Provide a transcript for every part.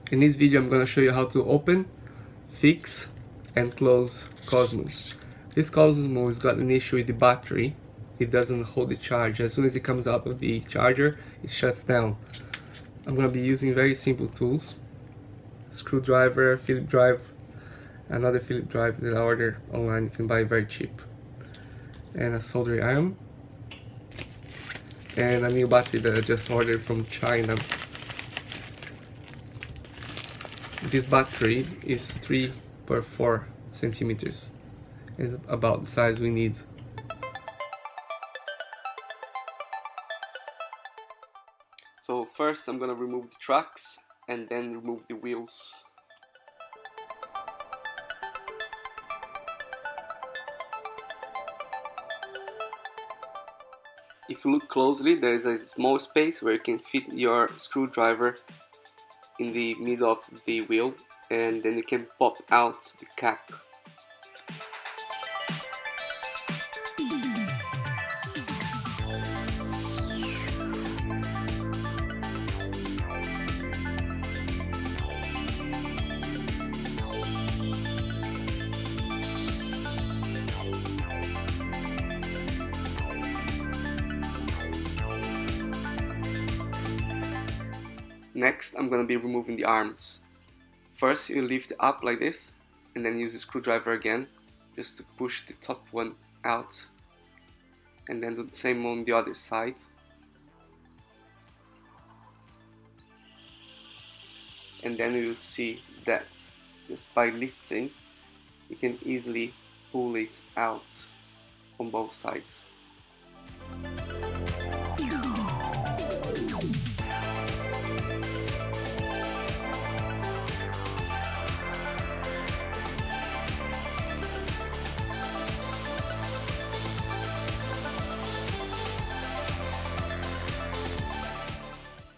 In this video I'm going to show you how to open, fix and close Cozmo. This Cozmo has got an issue with the battery. It doesn't hold the charge. As soon as it comes out of the charger, it shuts down. I'm going to be using very simple tools. Screwdriver, Phillips drive, another Phillips drive that I ordered online, you can buy very cheap, and a soldering iron, and a new battery that I just ordered from China. This battery is 3 by 4 centimeters. It's about the size we need. So first I'm gonna remove the tracks and then remove the wheels. If you look closely, there is a small space where you can fit your screwdriver in the middle of the wheel, and then you can pop out the cap. Next, I'm going to be removing the arms. First, you lift it up like this, and then use the screwdriver again, just to push the top one out, and then do the same on the other side. And then you'll see that just by lifting, you can easily pull it out on both sides.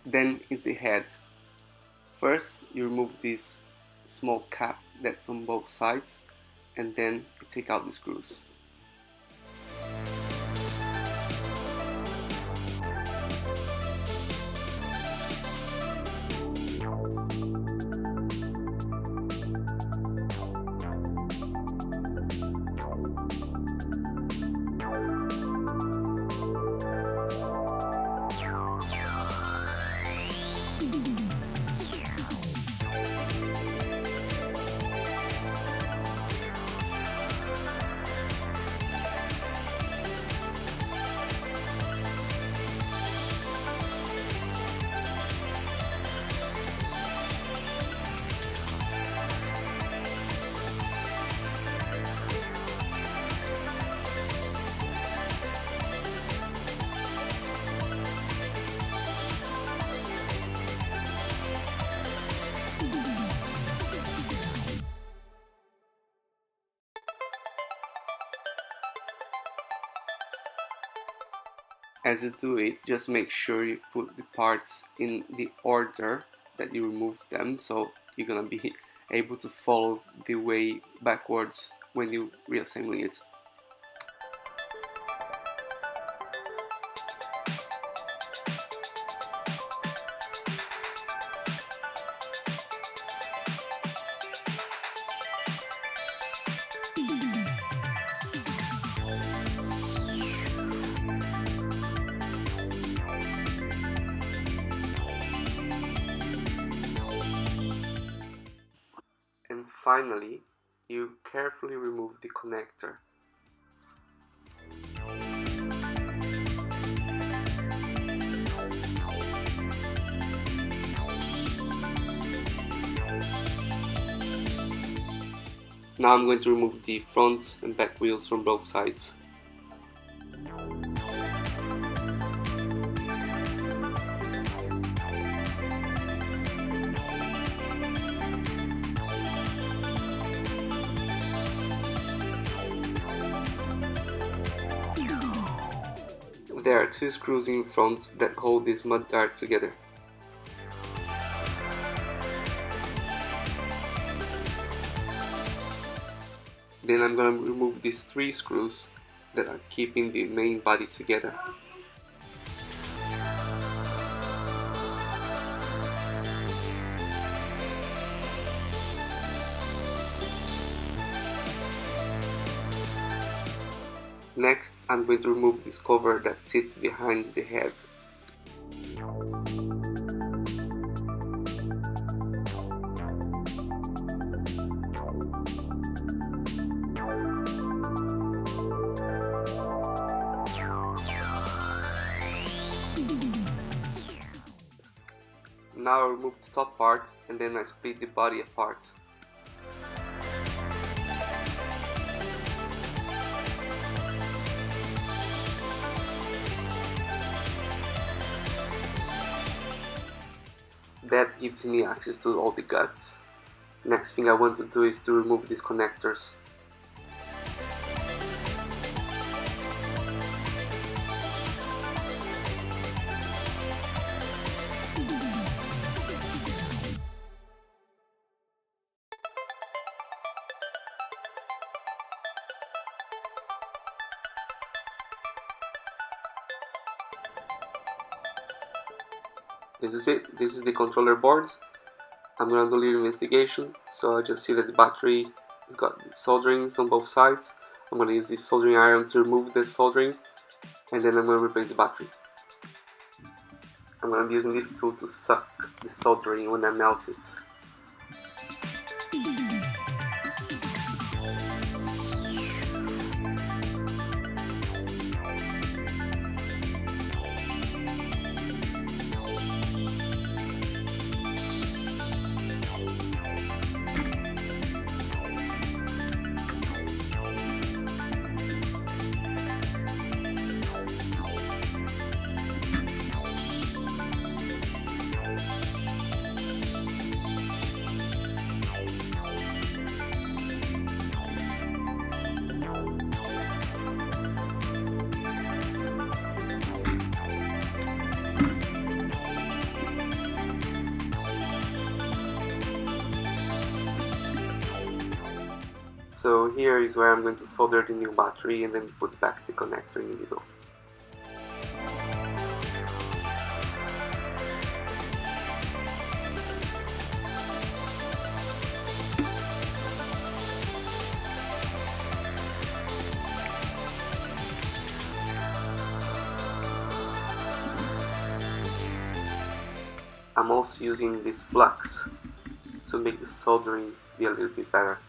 Then is the head. First you remove this small cap that's on both sides, and then you take out the screws. As you do it, just make sure you put the parts in the order that you removed them, so you're gonna be able to follow the way backwards when you reassemble it. And finally, you carefully remove the connector. Now I'm going to remove the front and back wheels from both sides. There are 2 screws in front that hold this mudguard together. Then I'm gonna remove these 3 screws that are keeping the main body together. Next, I'm going to remove this cover that sits behind the head. Now I remove the top part and then I split the body apart. That gives me access to all the guts. Next thing I want to do is to remove these connectors. This is it. This is the controller board. I'm gonna do a little investigation. So I just see that the battery has got solderings on both sides. I'm gonna use this soldering iron to remove the soldering, and then I'm gonna replace the battery. I'm gonna be using this tool to suck the soldering when I melt it. So here is where I'm going to solder the new battery and then put back the connector in the middle. I'm also using this flux to make the soldering be a little bit better.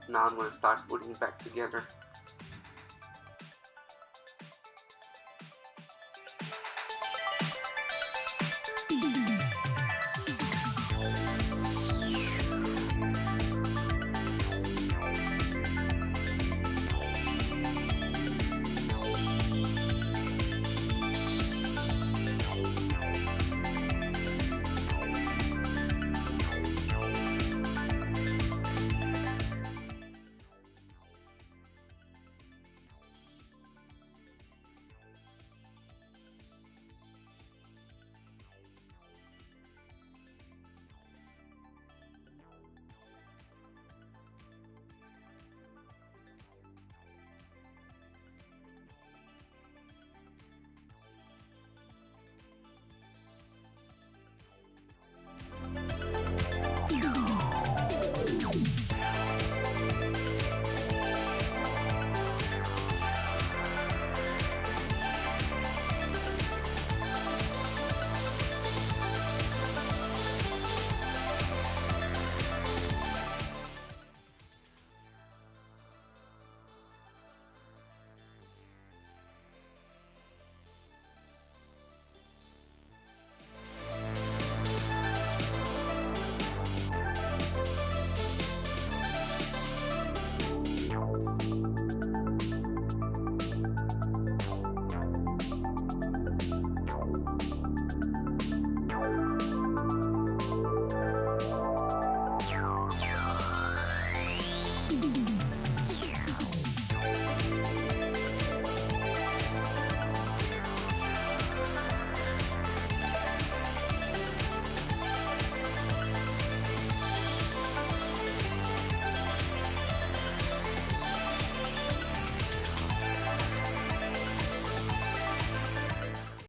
Now I'm going to start putting it back together.